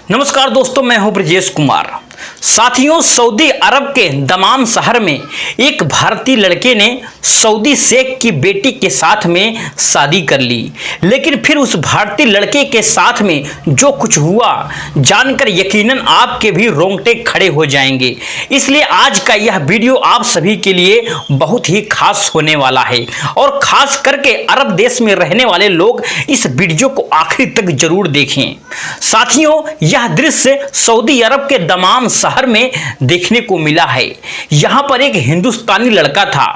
नमस्कार दोस्तों, मैं हूं ब्रजेश कुमार। साथियों, सऊदी अरब के दमाम शहर में एक भारतीय लड़के ने सऊदी शेख की बेटी के साथ में शादी कर ली। लेकिन फिर उस भारतीय लड़के के साथ में जो कुछ हुआ जानकर यकीनन आपके भी रोंगटे खड़े हो जाएंगे। इसलिए आज का यह वीडियो आप सभी के लिए बहुत ही खास होने वाला है और खास करके अरब देश में रहने वाले लोग इस वीडियो को आखिरी तक जरूर देखें। साथियों, यह दृश्य सऊदी अरब के दमाम शहर में देखने को मिला है। यहां पर एक हिंदुस्तानी लड़का था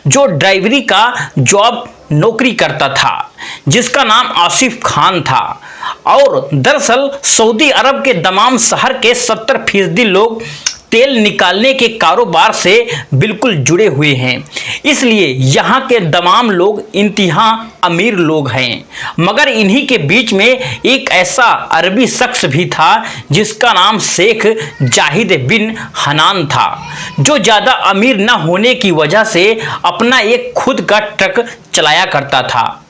जो ड्राइवरी का जॉब नौकरी करता था, जिसका नाम आसिफ खान था। और दरअसल सऊदी अरब के दमाम शहर के 70% लोग तेल निकालने के कारोबार से बिल्कुल जुड़े हुए हैं। इसलिए यहाँ के तमाम लोग इंतहा अमीर लोग हैं। मगर इन्हीं के बीच में एक ऐसा अरबी शख्स भी था जिसका नाम शेख जाहिद बिन हनान था, जो ज़्यादा अमीर न होने की वजह से अपना एक खुद का ट्रक चलाया करता था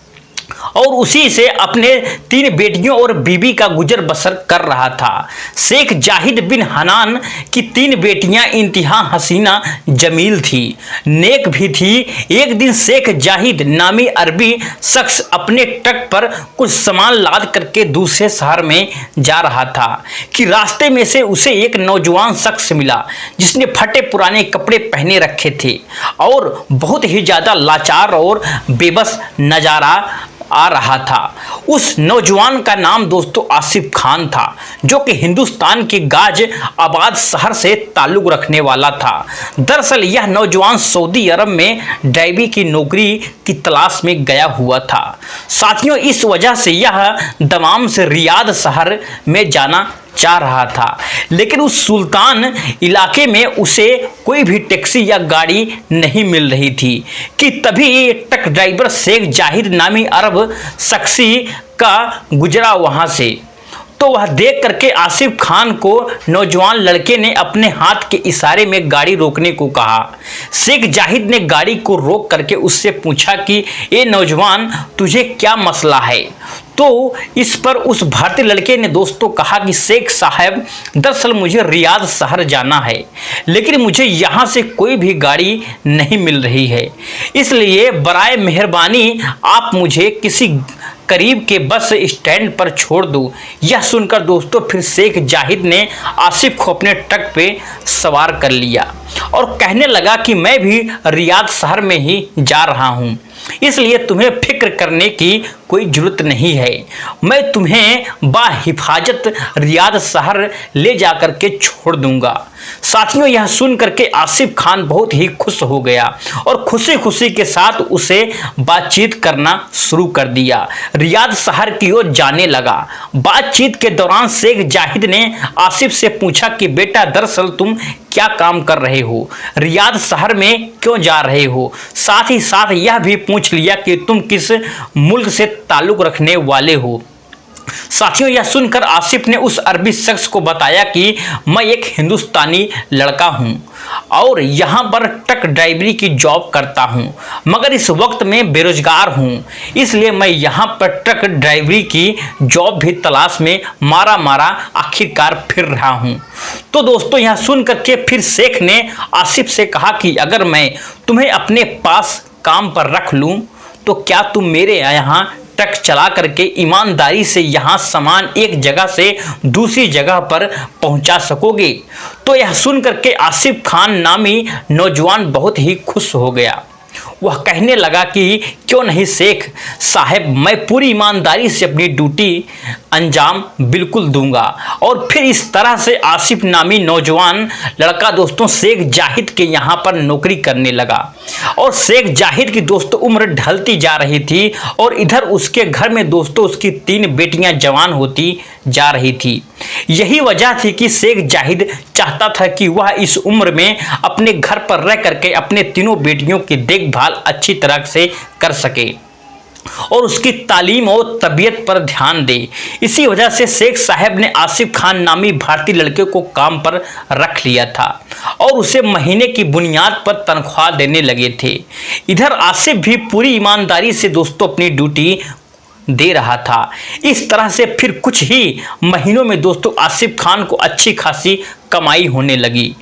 और उसी से अपने 3 बेटियों और बीबी का गुजर बसर कर रहा था। शेख जाहिद बिन हनान की 3 बेटियां इंतहा हसीना जमील थी, नेक भी थी। एक दिन शेख जाहिद नामी अरबी शख्स अपने ट्रक पर कुछ सामान लाद करके दूसरे शहर में जा रहा था कि रास्ते में से उसे एक नौजवान शख्स मिला जिसने फटे पुराने कपड़े पहने रखे थे और बहुत ही ज़्यादा लाचार और बेबस नज़ारा आ रहा था। उस नौजवान का नाम दोस्तों आसिफ खान था, जो कि हिंदुस्तान के गाज आबाद शहर से ताल्लुक रखने वाला था। दरअसल यह नौजवान सऊदी अरब में ड्राइवरी की नौकरी की तलाश में गया हुआ था। साथियों, इस वजह से यह दमाम से रियाद शहर में जाना चाह रहा था, लेकिन उस सुल्तान इलाके में उसे कोई भी टैक्सी या गाड़ी नहीं मिल रही थी कि तभी ट्रक ड्राइवर शेख जाहिद नामी अरब शख्सी का गुजरा वहां से। तो वह देख करके आसिफ खान को नौजवान लड़के ने अपने हाथ के इशारे में गाड़ी रोकने को कहा। शेख जाहिद ने गाड़ी को रोक करके उससे पूछा कि ए नौजवान, तुझे क्या मसला है? तो इस पर उस भारतीय लड़के ने दोस्तों कहा कि शेख साहब, दरअसल मुझे रियाद शहर जाना है, लेकिन मुझे यहाँ से कोई भी गाड़ी नहीं मिल रही है। इसलिए बराए मेहरबानी आप मुझे किसी करीब के बस स्टैंड पर छोड़ दो। यह सुनकर दोस्तों फिर शेख जाहिद ने आसिफ को अपने ट्रक पे सवार कर लिया और कहने लगा कि मैं भी रियाद शहर में ही जा रहा हूँ, इसलिए तुम्हें फिक्र करने की कोई जरूरत नहीं है। मैं तुम्हें बाहिफाजत रियाद शहर ले जाकर के छोड़ दूंगा। साथियों, यह सुन करके आसिफ खान बहुत ही खुश हो गया और खुशी खुशी के साथ उसे बातचीत करना शुरू कर दिया। रियाद शहर की ओर जाने लगा। बातचीत के दौरान शेख जाहिद ने आसिफ से पूछा कि बेटा, दरअसल तुम क्या काम कर रहे हो? रियाद शहर में क्यों जा रहे हो? साथ ही साथ यह भी पूछ लिया कि तुम किस मुल्क से ताल्लुक रखने वाले हो। साथियों, यह सुनकर आसिफ ने उस अरबी शख्स को बताया कि मैं एक हिंदुस्तानी लड़का हूं और यहां पर ट्रक ड्राइवरी की जॉब करता हूं, मगर इस वक्त में बेरोजगार हूं, इसलिए मैं यहां पर ट्रक ड्राइवरी की जॉब भी तलाश में मारा मारा आखिरकार फिर रहा हूं। तो दोस्तों, यह सुनकर के फिर शेख ने आसिफ से कहा कि अगर मैं तुम्हें अपने पास काम पर रख लूं तो क्या तुम मेरे यहाँ ट्रक चला करके ईमानदारी से यहाँ सामान एक जगह से दूसरी जगह पर पहुँचा सकोगे? तो यह सुन करके आसिफ खान नामी नौजवान बहुत ही खुश हो गया। वह कहने लगा कि क्यों नहीं शेख साहब, मैं पूरी ईमानदारी से अपनी ड्यूटी अंजाम बिल्कुल दूंगा। और फिर इस तरह से आसिफ नामी नौजवान लड़का दोस्तों शेख जाहिद के यहाँ पर नौकरी करने लगा। और शेख जाहिद की दोस्तों उम्र ढलती जा रही थी और इधर उसके घर में दोस्तों उसकी 3 बेटियां जवान होती जा रही थी। यही वजह थी कि शेख जाहिद चाहता था कि वह इस उम्र में अपने घर पर रह करके अपने तीनों बेटियों की देखभाल अच्छी तरह से कर सके और उसकी तालीम और तबीयत पर ध्यान दे। इसी वजह से शेख साहब ने आसिफ खान नामी भारतीय लड़के को काम पर रख लिया था और उसे महीने की बुनियाद पर तनख्वाह देने लगे थे। इधर आसिफ भी पूरी ईमानदारी से दोस्तों अपनी ड्यूटी दे रहा था। इस तरह से फिर कुछ ही महीनों में दोस्तों आसिफ खान को अच्छी खासी कमाई होने लगी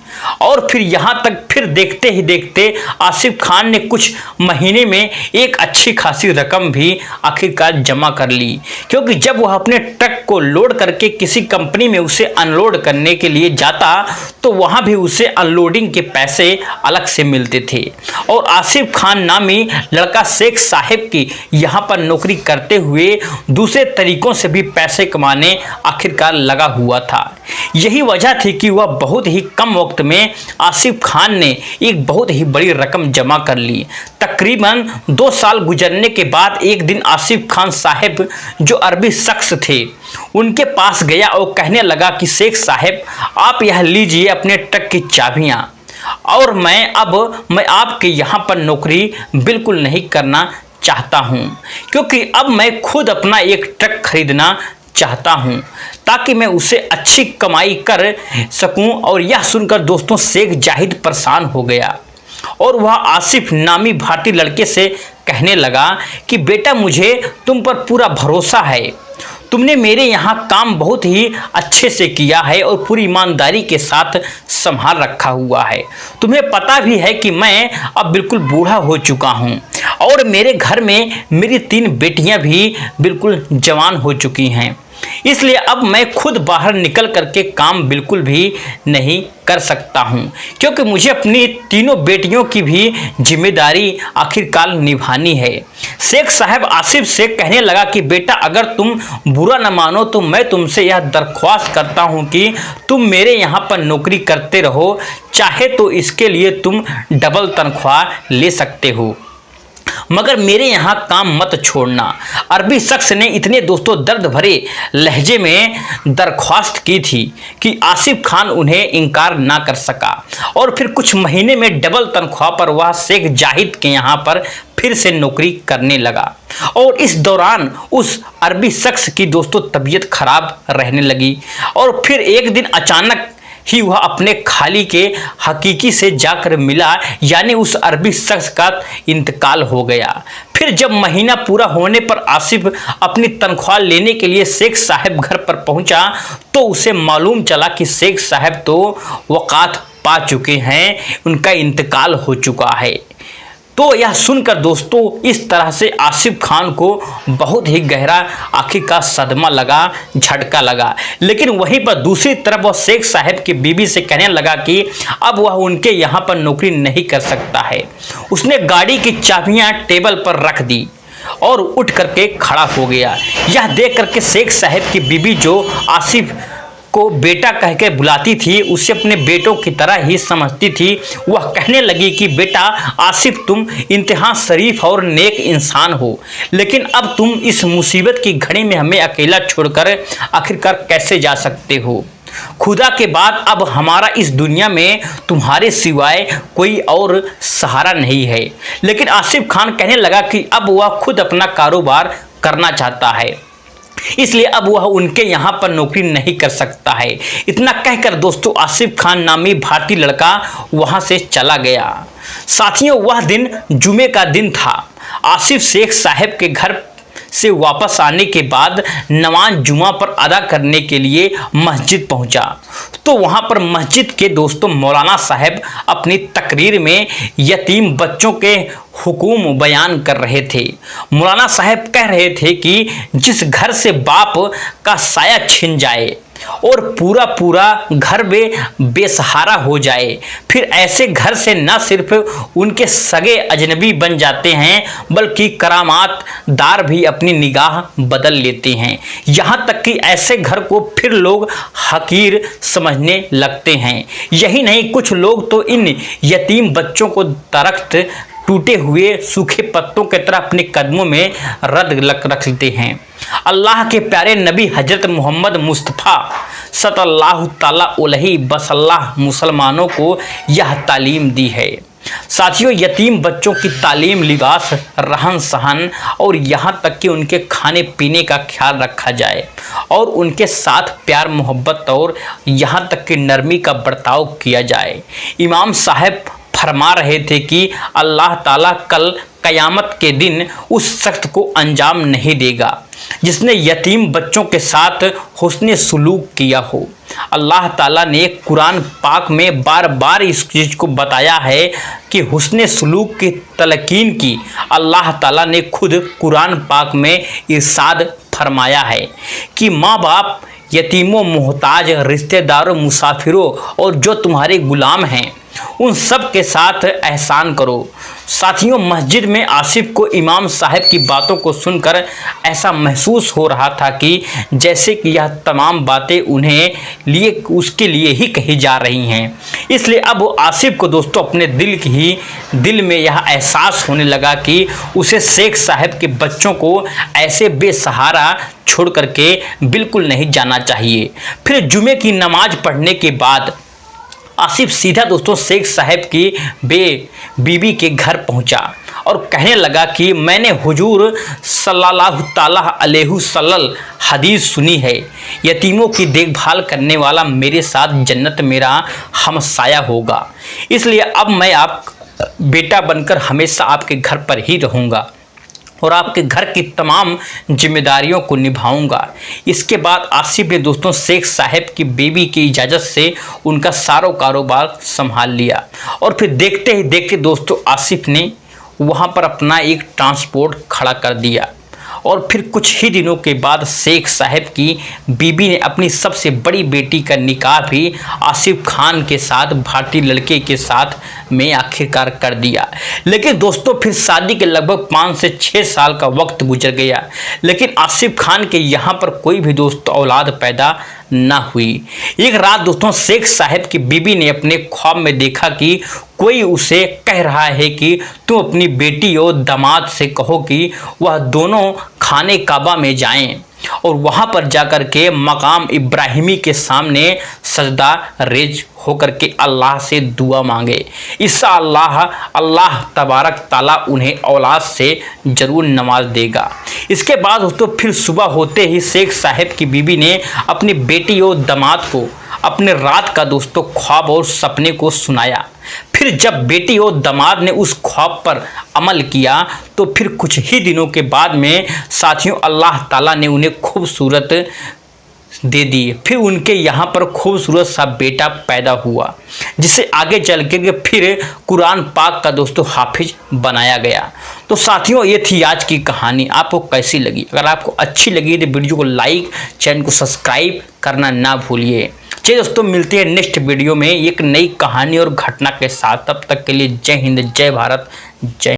और फिर यहाँ तक फिर देखते ही देखते आसिफ खान ने कुछ महीने में एक अच्छी खासी रकम भी आखिरकार जमा कर ली, क्योंकि जब वह अपने ट्रक को लोड करके किसी कंपनी में उसे अनलोड करने के लिए जाता तो वहाँ भी उसे अनलोडिंग के पैसे अलग से मिलते थे। और आसिफ खान नामी लड़का शेख साहब की यहाँ पर नौकरी करते हुए दूसरे तरीकों से भी पैसे कमाने आखिरकार लगा हुआ था। यही वजह थी कि वह बहुत ही कम वक्त में आसिफ खान ने एक बहुत ही बड़ी रकम जमा कर ली। तकरीबन 2 साल गुजरने के बाद एक दिन आसिफ खान साहब जो अरबी शख्स थे उनके पास गया और कहने लगा कि शेख साहब आप यह लीजिए अपने ट्रक की चाबियां और मैं आपके यहाँ पर नौकरी बिल्कुल नहीं करना चाहता हूँ, क्योंकि अब मैं खुद अपना एक ट्रक खरीदना चाहता हूं ताकि मैं उसे अच्छी कमाई कर सकूं। और यह सुनकर दोस्तों शेख जाहिद परेशान हो गया और वह आसिफ नामी भारतीय लड़के से कहने लगा कि बेटा मुझे तुम पर पूरा भरोसा है, तुमने मेरे यहाँ काम बहुत ही अच्छे से किया है और पूरी ईमानदारी के साथ संभाल रखा हुआ है। तुम्हें पता भी है कि मैं अब बिल्कुल बूढ़ा हो चुका हूँ और मेरे घर में मेरी 3 बेटियाँ भी बिल्कुल जवान हो चुकी हैं, इसलिए अब मैं खुद बाहर निकल करके काम बिल्कुल भी नहीं कर सकता हूं, क्योंकि मुझे अपनी 3 बेटियों की भी जिम्मेदारी आखिरकार निभानी है। शेख साहब आसिफ से कहने लगा कि बेटा अगर तुम बुरा न मानो तो मैं तुमसे यह दरख्वास्त करता हूं कि तुम मेरे यहां पर नौकरी करते रहो, चाहे तो इसके लिए तुम डबल तनख्वाह ले सकते हो, मगर मेरे यहाँ काम मत छोड़ना। अरबी शख्स ने इतने दोस्तों दर्द भरे लहजे में दरख्वास्त की थी कि आसिफ खान उन्हें इनकार ना कर सका और फिर कुछ महीने में डबल तनख्वाह पर वह शेख जाहिद के यहाँ पर फिर से नौकरी करने लगा। और इस दौरान उस अरबी शख्स की दोस्तों तबीयत खराब रहने लगी और फिर एक दिन अचानक ही वह अपने खाली के हकीकी से जाकर मिला, यानी उस अरबी शख्स का इंतकाल हो गया। फिर जब महीना पूरा होने पर आसिफ अपनी तनख्वाह लेने के लिए शेख साहब घर पर पहुंचा तो उसे मालूम चला कि शेख साहब तो वक़ात पा चुके हैं, उनका इंतकाल हो चुका है। तो यह सुनकर दोस्तों इस तरह से आसिफ खान को बहुत ही गहरा आखिरकार सदमा लगा, झटका लगा। लेकिन वहीं पर दूसरी तरफ वह शेख साहब की बीवी से कहने लगा कि अब वह उनके यहाँ पर नौकरी नहीं कर सकता है। उसने गाड़ी की चाबियाँ टेबल पर रख दी और उठ करके खड़ा हो गया। यह देख करके शेख साहब की बीवी जो आसिफ को बेटा कह के बुलाती थी, उसे अपने बेटों की तरह ही समझती थी, वह कहने लगी कि बेटा आसिफ तुम इंतहा शरीफ और नेक इंसान हो, लेकिन अब तुम इस मुसीबत की घड़ी में हमें अकेला छोड़कर आखिरकार कैसे जा सकते हो। खुदा के बाद अब हमारा इस दुनिया में तुम्हारे सिवाय कोई और सहारा नहीं है। लेकिन आसिफ खान कहने लगा कि अब वह खुद अपना कारोबार करना चाहता है, इसलिए अब वह उनके यहाँ पर नौकरी नहीं कर सकता है। इतना कहकर दोस्तों आसिफ खान नामी भारतीय लड़का वहाँ से चला गया। साथियों वह दिन जुमे का दिन था। आसिफ शेख साहब के घर से वापस आने के बाद नमाज जुमा पर अदा करने के लिए मस्जिद पहुंचा तो वहां पर मस्जिद के दोस्तों मौलाना साहब अपनी तकरीर में यतीम बच्चों के हुकूम बयान कर रहे थे। मौलाना साहब कह रहे थे कि जिस घर से बाप का साया छिन जाए और पूरा घर बेसहारा हो जाए, फिर ऐसे घर से न सिर्फ उनके सगे अजनबी बन जाते हैं बल्कि करामात दार भी अपनी निगाह बदल लेते हैं। यहाँ तक कि ऐसे घर को फिर लोग हकीर समझने लगते हैं। यही नहीं, कुछ लोग तो इन यतीम बच्चों को दरख्त टूटे हुए सूखे पत्तों की तरह अपने कदमों में रख लेते हैं। अल्लाह के प्यारे नबी हजरत मोहम्मद मुस्तफ़ा सल्लल्लाहु ताला अलैहि वसल्लम मुसलमानों को यह तालीम दी है। साथियों यतीम बच्चों की तालीम, लिबास, रहन सहन और यहाँ तक कि उनके खाने पीने का ख्याल रखा जाए और उनके साथ प्यार मोहब्बत और यहाँ तक कि नरमी का बर्ताव किया जाए। इमाम साहब फरमा रहे थे कि अल्लाह ताला कल कयामत के दिन उस शख्स को अंजाम नहीं देगा जिसने यतीम बच्चों के साथ हुस्न सुलूक किया हो। अल्लाह ताला ने कुरान पाक में बार बार इस चीज़ को बताया है कि हुस्न सुलूक की तलकीन की अल्लाह ताला ने खुद कुरान पाक में इरशाद फरमाया है कि माँ बाप, यतीमों, मोहताज, रिश्तेदारों, मुसाफिरों और जो तुम्हारे गुलाम हैं उन सब के साथ एहसान करो। साथियों, मस्जिद में आसिफ को इमाम साहब की बातों को सुनकर ऐसा महसूस हो रहा था कि जैसे कि यह तमाम बातें उसके लिए ही कही जा रही हैं। इसलिए अब आसिफ को दोस्तों अपने दिल में यह एहसास होने लगा कि उसे शेख साहब के बच्चों को ऐसे बेसहारा छोड़ करके बिल्कुल नहीं जाना चाहिए। फिर जुमे की नमाज पढ़ने के बाद आसिफ सीधा दोस्तों शेख साहब की बीबी के घर पहुंचा और कहने लगा कि मैंने हुजूर सल्लल्लाहु ताला अलैहि वसल्लम हदीस सुनी है, यतीमों की देखभाल करने वाला मेरे साथ जन्नत मेरा हमसाया होगा। इसलिए अब मैं आप बेटा बनकर हमेशा आपके घर पर ही रहूँगा और आपके घर की तमाम जिम्मेदारियों को निभाऊंगा। इसके बाद आसिफ ने दोस्तों शेख साहब की बीवी की इजाज़त से उनका सारा कारोबार संभाल लिया और फिर देखते ही देखते दोस्तों आसिफ ने वहां पर अपना एक ट्रांसपोर्ट खड़ा कर दिया और फिर कुछ ही दिनों के बाद शेख साहब की बीबी ने अपनी सबसे बड़ी बेटी का निकाह भी आसिफ खान के साथ, भारतीय लड़के के साथ में आखिरकार कर दिया। लेकिन दोस्तों फिर शादी के लगभग 5 से 6 साल का वक्त गुजर गया, लेकिन आसिफ खान के यहाँ पर कोई भी दोस्तों औलाद पैदा ना हुई। एक रात दोस्तों शेख साहब की बीबी ने अपने ख्वाब में देखा कि कोई उसे कह रहा है कि तुम अपनी बेटी और दामाद से कहो कि वह दोनों खाने काबा में जाएं और वहां पर जाकर के मकाम इब्राहिमी के सामने सजदा रेज होकर के अल्लाह से दुआ मांगे। इंशाअल्लाह अल्लाह तबारक ताला उन्हें औलाद से ज़रूर नवाज देगा। इसके बाद दोस्तों फिर सुबह होते ही शेख साहब की बीबी ने अपनी बेटी और दामाद को अपने रात का दोस्तों ख्वाब और सपने को सुनाया। फिर जब बेटी और दामाद ने उस ख्वाब पर अमल किया तो फिर कुछ ही दिनों के बाद में साथियों अल्लाह ताला ने उन्हें खूबसूरत दे दी। फिर उनके यहाँ पर खूबसूरत सा बेटा पैदा हुआ जिसे आगे चल के फिर कुरान पाक का दोस्तों हाफिज बनाया गया। तो साथियों ये थी आज की कहानी, आपको कैसी लगी? अगर आपको अच्छी लगी तो वीडियो को लाइक, चैनल को सब्सक्राइब करना ना भूलिए। चलिए दोस्तों मिलते हैं नेक्स्ट वीडियो में एक नई कहानी और घटना के साथ। तब तक के लिए जय हिंद, जय भारत, जय